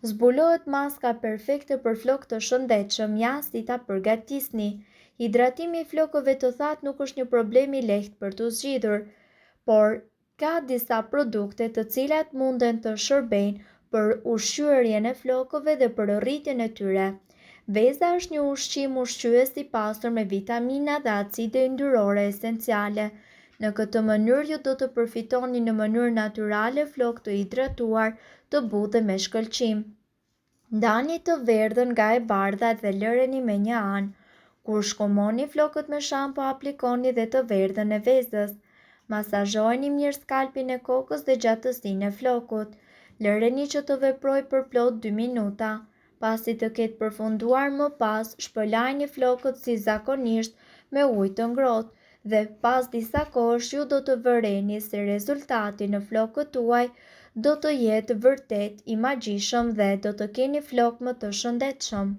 Zbulohet maska perfekte për flokë të shëndetshëm, jasti ta përgatisni. Hidratimi i flokëve të thatë nuk është një problem i lehtë për të zgjidhur, por ka disa produkte të cilat munden të shërbejnë për ushqyerjen e flokëve dhe për rritjen e tyre. Veza është një ushqim ushqyes i pastër me vitamina dhe acide yndyrore esenciale. Në këtë mënyrë ju do të përfitoni në mënyrë natyrale flokë të hidratuar, të butë dhe me shkëlqim. Ndani të verdhën nga e bardha dhe lëreni me një anë. Kur shkumoni flokët me shampo, aplikoni dhe të verdhën e vezës. Masazhojeni mirë skalpin e kokës dhe gjatësinë e flokut. Lëreni që të veprojë për plot 2 minuta. Pasi të ketë përfunduar më pas, shpëlajini flokët si zakonisht me ujë të ngrohtë dhe pas disa kohësh ju do të vëreni se rezultati në flokët tuaj do të jetë vërtet i magjishëm dhe do të keni flokë më të shëndetshëm.